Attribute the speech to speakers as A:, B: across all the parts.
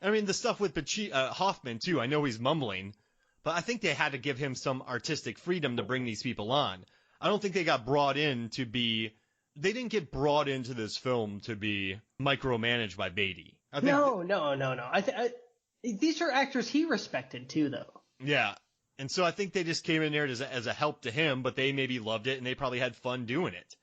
A: I mean, the stuff with Hoffman, too, I know he's mumbling, but I think they had to give him some artistic freedom to bring these people on. I don't think they got brought in to be... They didn't get brought into this film to be micromanaged by Beatty.
B: No. These are actors he respected, too, though.
A: Yeah. And so I think they just came in there as a help to him, but they maybe loved it, and they probably had fun doing it.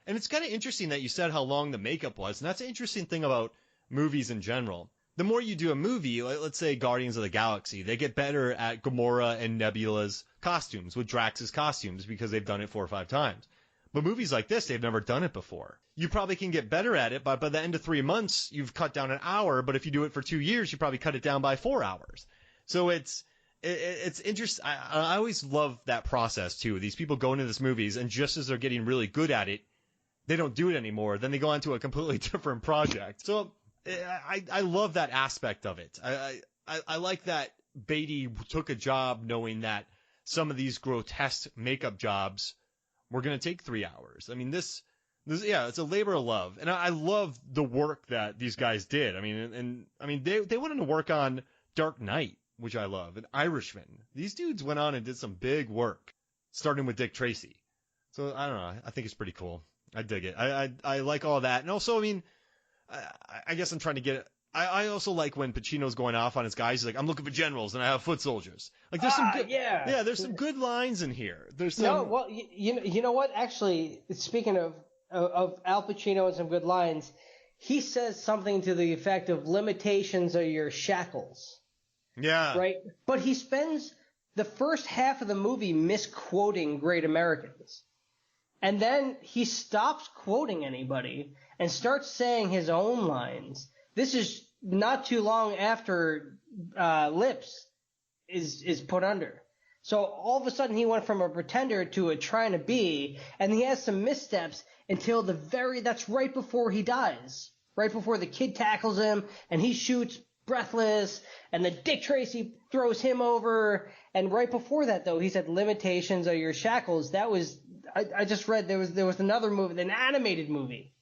A: And it's kind of interesting that you said how long the makeup was, and that's an interesting thing about movies in general. The more you do a movie, let's say Guardians of the Galaxy, they get better at Gamora and Nebula's costumes, with Drax's costumes, because they've done it 4 or 5 times. But movies like this, they've never done it before. You probably can get better at it, but by the end of 3 months, you've cut down an hour, but if you do it for 2 years, you probably cut it down by 4 hours. So it's interesting. I always love that process, too. These people go into these movies, and just as they're getting really good at it, they don't do it anymore. Then they go on to a completely different project. So I love that aspect of it. I like that Beatty took a job knowing that some of these grotesque makeup jobs were going to take 3 hours. I mean, this it's a labor of love. And I love the work that these guys did. I mean, they went into work on Dark Knight, which I love, and Irishman. These dudes went on and did some big work, starting with Dick Tracy. So I don't know. I think it's pretty cool. I dig it. I like all that. And also, I mean, I guess I'm trying to get it. I also like when Pacino's going off on his guys. He's like, I'm looking for generals and I have foot soldiers. Like, there's some good, there's some good lines in here. There's some.
B: No, well, you know what? Actually, speaking of Al Pacino and some good lines, he says something to the effect of limitations are your shackles.
A: Yeah.
B: Right? But he spends the first half of the movie misquoting Great Americans. And then he stops quoting anybody and starts saying his own lines. This is not too long after Lips is put under. So all of a sudden he went from a pretender to a trying to be, and he has some missteps until that's right before he dies. Right before the kid tackles him and he shoots breathless, and then Dick Tracy throws him over. And right before that, though, he said limitations are your shackles. That was, I just read there was another movie, an animated movie,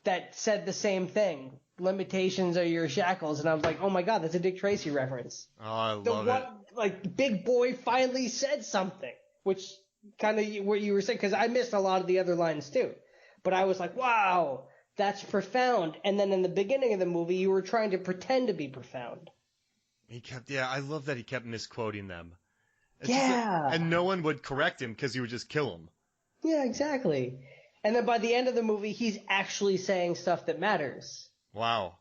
B: that said the same thing. Limitations are your shackles. And I was like, oh my God, that's a Dick Tracy reference.
A: Oh, I love it.
B: Like, Big Boy finally said something, which kind of what you were saying, because I missed a lot of the other lines too. But I was like, wow, that's profound. And then in the beginning of the movie, you were trying to pretend to be profound.
A: I love that he kept misquoting them.
B: And
A: no one would correct him because he would just kill him.
B: Yeah, exactly. And then by the end of the movie, he's actually saying stuff that matters.
A: Wow.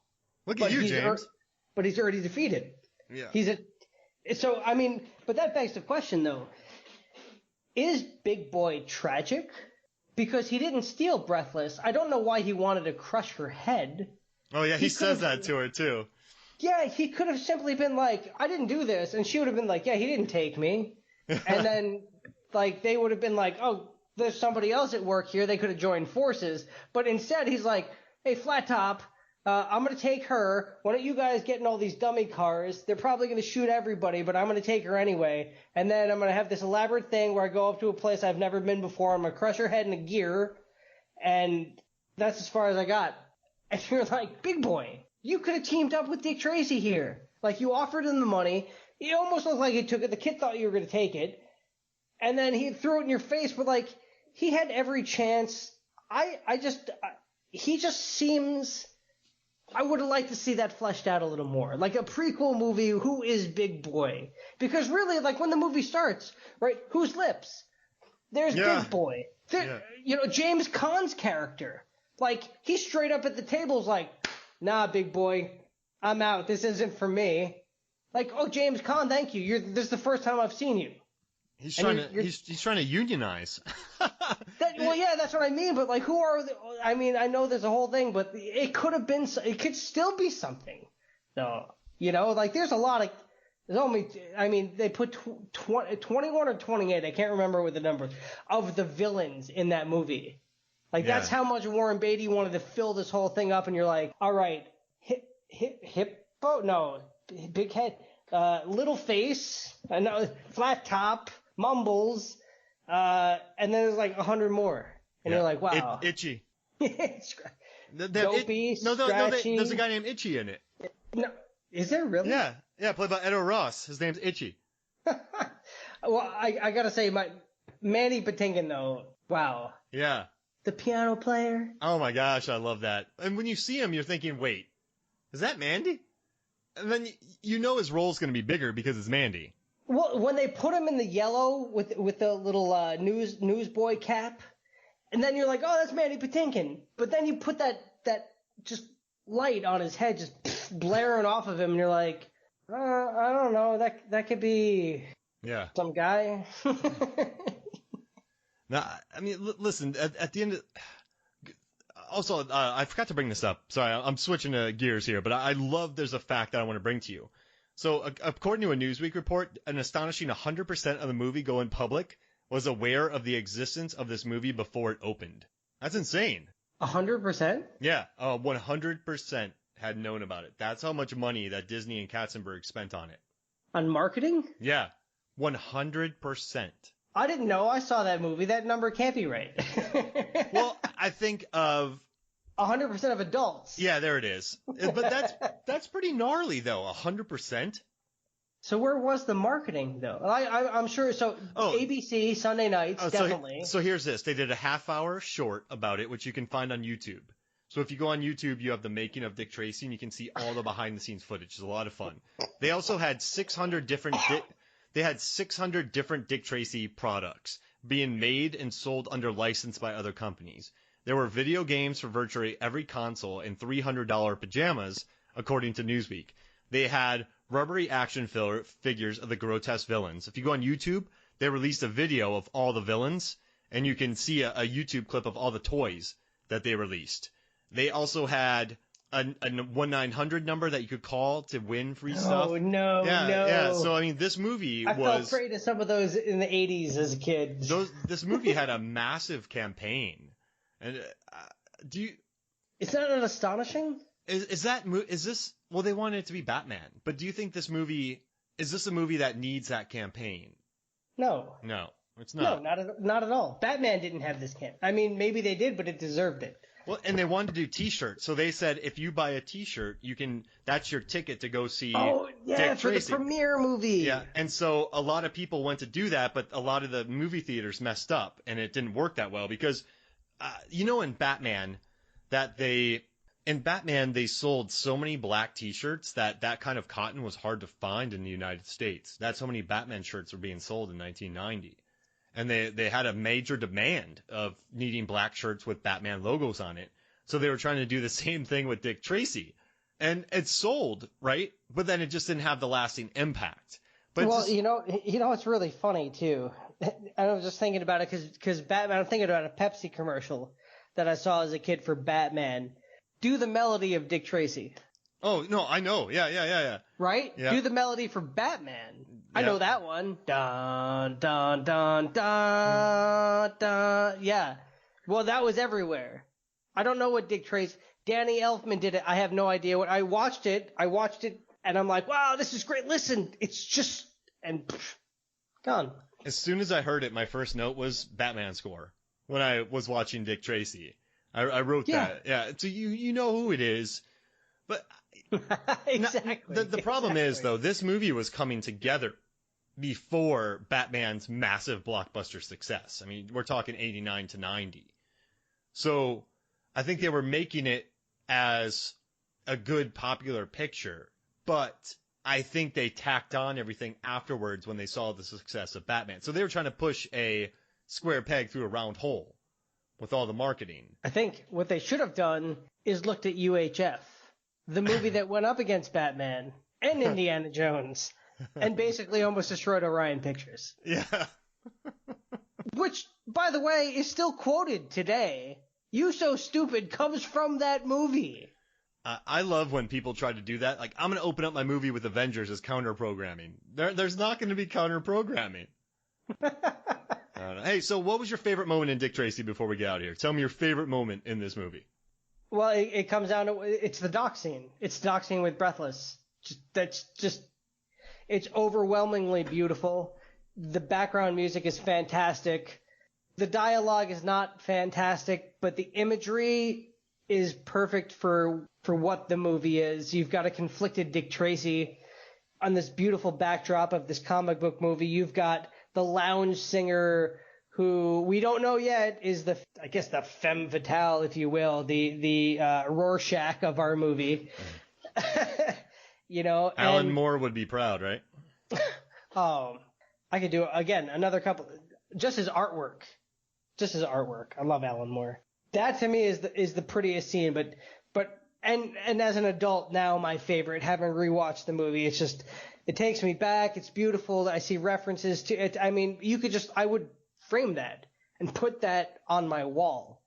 A: Look at you, James.
B: But he's already defeated.
A: Yeah.
B: But that begs the question, though. Is Big Boy tragic? Because he didn't steal Breathless. I don't know why he wanted to crush her head. Oh, yeah,
A: he says that to her, too.
B: Yeah, he could have simply been like, I didn't do this. And she would have been like, yeah, he didn't take me. And then, like, they would have been like, oh, there's somebody else at work here. They could have joined forces. But instead, he's like, hey, Flat Top, I'm going to take her. Why don't you guys get in all these dummy cars? They're probably going to shoot everybody, but I'm going to take her anyway. And then I'm going to have this elaborate thing where I go up to a place I've never been before. I'm going to crush her head in a gear. And that's as far as I got. And you're like, Big Boy, you could have teamed up with Dick Tracy here. Like, you offered him the money. It almost looked like he took it. The kid thought you were going to take it. And then he threw it in your face. But, like, he had every chance. He just seems... I would have liked to see that fleshed out a little more. Like a prequel movie, who is Big Boy? Because really, like when the movie starts, right, who's Lips? There's Big Boy. James Caan's character. Like, he's straight up at the table is like, nah, Big Boy, I'm out. This isn't for me. Like, oh, James Caan, thank you. This is the first time I've seen you.
A: He's trying to unionize.
B: That's what I mean. But like, who are? I mean, I know there's a whole thing, but it could have been. It could still be something. No, like there's a lot of. There's only. I mean, they put 21 or 28. I can't remember what the number of the villains in that movie. Like that's how much Warren Beatty wanted to fill this whole thing up. And you're like, all right, hippo, no, big head, little face, flat top. Mumbles, and then there's like 100 more, and you're like, wow,
A: Itchy.
B: Dopey,
A: no, there's a guy named Itchy in it.
B: Is there really?
A: Yeah, played by Edo Ross. His name's Itchy.
B: Well, I gotta say, Mandy Patinkin though, wow.
A: Yeah.
B: The piano player.
A: Oh my gosh, I love that. And when you see him, you're thinking, wait, is that Mandy? And then you know his role's going to be bigger because it's Mandy.
B: Well, when they put him in the yellow with the little newsboy cap, and then you're like, oh, that's Mandy Patinkin. But then you put that just light on his head, just blaring off of him, and you're like, I don't know, that could be some guy.
A: Now, I mean, listen, at the end of... Also, I forgot to bring this up. Sorry, I'm switching gears here, but I love there's a fact that I want to bring to you. So, according to a Newsweek report, an astonishing 100% of the movie-going public was aware of the existence of this movie before it opened. That's insane.
B: 100%?
A: Yeah, 100% had known about it. That's how much money that Disney and Katzenberg spent on it.
B: On marketing?
A: Yeah, 100%.
B: I didn't know. I saw that movie. That number can't be right.
A: Well, I think of
B: 100% of adults.
A: Yeah, there it is. But that's pretty gnarly, though. 100%.
B: So where was the marketing, though? I'm sure. So ABC Sunday nights, definitely.
A: So here's this. They did a half-hour short about it, which you can find on YouTube. So if you go on YouTube, you have the making of Dick Tracy, and you can see all the behind-the-scenes footage. It's a lot of fun. They also had 600 different Dick Tracy products being made and sold under license by other companies. There were video games for virtually every console and $300 pajamas, according to Newsweek. They had rubbery action figures of the grotesque villains. If you go on YouTube, they released a video of all the villains, and you can see a YouTube clip of all the toys that they released. They also had a 1-900 number that you could call to win free stuff.
B: Oh, no.
A: Yeah. So, I mean, this movie
B: I fell prey to some of those in the 80s as a kid.
A: This movie had a massive campaign. And
B: Is that not astonishing?
A: Is this, well, they wanted it to be Batman, but do you think is this a movie that needs that campaign?
B: No.
A: No, it's not.
B: No, not at all. Batman didn't have this campaign. I mean, maybe they did, but it deserved it.
A: Well, and they wanted to do T-shirts, so they said if you buy a T-shirt, that's your ticket to go see Dick Tracy.
B: The premiere movie.
A: Yeah, and so a lot of people went to do that, but a lot of the movie theaters messed up, and it didn't work that well because, in Batman, they sold so many black T-shirts that kind of cotton was hard to find in the United States. That's how many Batman shirts were being sold in 1990. And they had a major demand of needing black shirts with Batman logos on it. So they were trying to do the same thing with Dick Tracy. And it sold, right? But then it just didn't have the lasting impact. But
B: it's really funny, too. I was just thinking about it because Batman, I'm thinking about a Pepsi commercial that I saw as a kid for Batman. Do the melody of Dick Tracy.
A: Oh, no, I know. Yeah.
B: Right?
A: Yeah.
B: Do the melody for Batman.
A: Yeah.
B: I know that one. Dun, dun, dun, dun, dun. Yeah. Well, that was everywhere. I don't know what Dick Tracy... Danny Elfman did it. I have no idea what... I watched it, and I'm like, wow, this is great. Listen, it's just... And gone.
A: As soon as I heard it, my first note was Batman score when I was watching Dick Tracy. I wrote that. Yeah. So you know who it is. But
B: exactly.
A: The problem is, though, this movie was coming together before Batman's massive blockbuster success. I mean, we're talking 89 to 90. So I think they were making it as a good popular picture, but I think they tacked on everything afterwards when they saw the success of Batman. So they were trying to push a square peg through a round hole with all the marketing.
B: I think what they should have done is looked at UHF, the movie that went up against Batman and Indiana Jones, and basically almost destroyed Orion Pictures.
A: Yeah.
B: Which, by the way, is still quoted today. You So Stupid comes from that movie.
A: I love when people try to do that. Like, I'm going to open up my movie with Avengers as counter-programming. There's not going to be counter-programming. Hey, so what was your favorite moment in Dick Tracy before we get out of here? Tell me your favorite moment in this movie.
B: Well, it comes down to, it's the dock scene. It's the dock scene with Breathless. It's overwhelmingly beautiful. The background music is fantastic. The dialogue is not fantastic, but the imagery is perfect for what the movie is. You've got a conflicted Dick Tracy on this beautiful backdrop of this comic book movie. You've got the lounge singer who we don't know yet is the femme fatale, if you will, the Rorschach of our movie.
A: Alan Moore would be proud, right?
B: Oh, I could do again another couple. Just his artwork. I love Alan Moore. That to me is the prettiest scene. But as an adult now, my favorite. Having rewatched the movie, it's just it takes me back. It's beautiful. I see references to it. I mean, I would frame that and put that on my wall.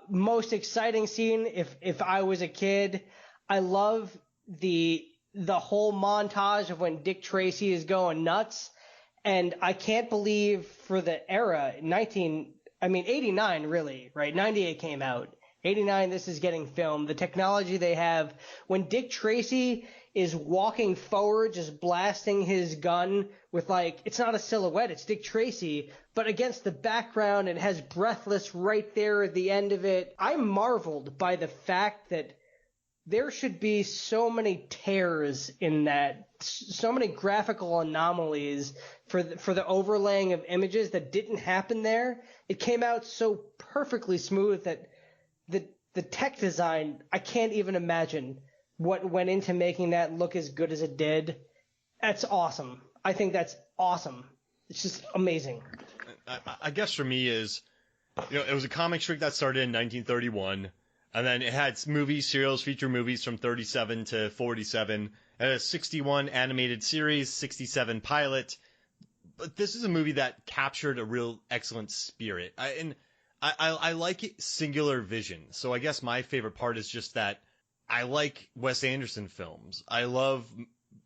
B: Most exciting scene if I was a kid, I love the whole montage of when Dick Tracy is going nuts. And I can't believe for the era, 89 really, right? 98 came out. 89, this is getting filmed. The technology they have, when Dick Tracy is walking forward, just blasting his gun with it's not a silhouette, it's Dick Tracy, but against the background, it has Breathless right there at the end of it. I marveled by the fact that there should be so many tears in that, so many graphical anomalies for the overlaying of images that didn't happen there. It came out so perfectly smooth that the tech design, I can't even imagine what went into making that look as good as it did. That's awesome. I think that's awesome. It's just amazing.
A: I guess for me is, it was a comic strip that started in 1931. And then it had movies, serials, feature movies from 37 to 47. It had a 61 animated series, 67 pilot. But this is a movie that captured a real excellent spirit. I like it, singular vision. So I guess my favorite part is just that I like Wes Anderson films. I love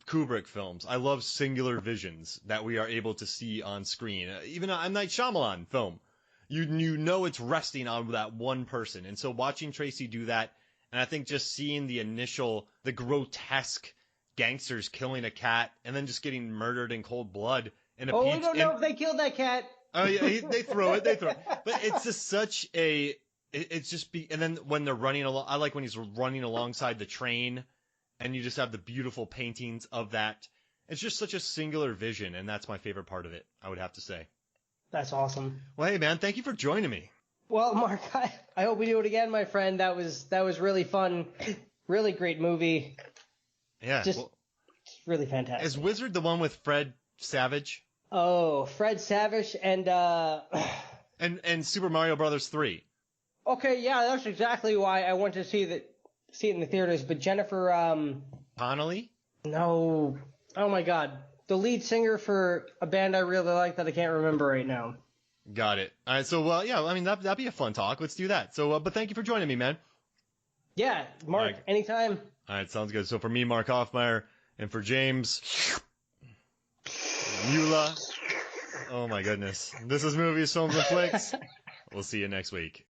A: Kubrick films. I love singular visions that we are able to see on screen. Even a M. Night Shyamalan film. You know it's resting on that one person. And so watching Tracy do that, and I think just seeing the grotesque gangsters killing a cat and then just getting murdered in cold blood in a
B: we don't know if they killed that cat.
A: Oh yeah, they throw it. But it's just such a, and then when they're running along, I like when he's running alongside the train and you just have the beautiful paintings of that. It's just such a singular vision, and that's my favorite part of it, I would have to say.
B: That's awesome.
A: Well, hey, man, thank you for joining me.
B: Well, Mark, I hope we do it again, my friend. That was really fun. Really great movie.
A: Yeah.
B: Just really fantastic.
A: Is Wizard the one with Fred Savage?
B: Oh, Fred Savage and
A: And Super Mario Brothers 3.
B: Okay, yeah, that's exactly why I went to see it in the theaters. But Jennifer
A: Connelly?
B: No. Oh my God. The lead singer for a band I really like that I can't remember right now.
A: Got it. All right, so, well, yeah, I mean, that'd be a fun talk. Let's do that. So, but thank you for joining me, man.
B: Yeah, Mark, anytime.
A: All right, sounds good. So for me, Mark Hoffmeyer, and for James, Eula. Oh, my goodness. This is Movies, Films, and Flicks. We'll see you next week.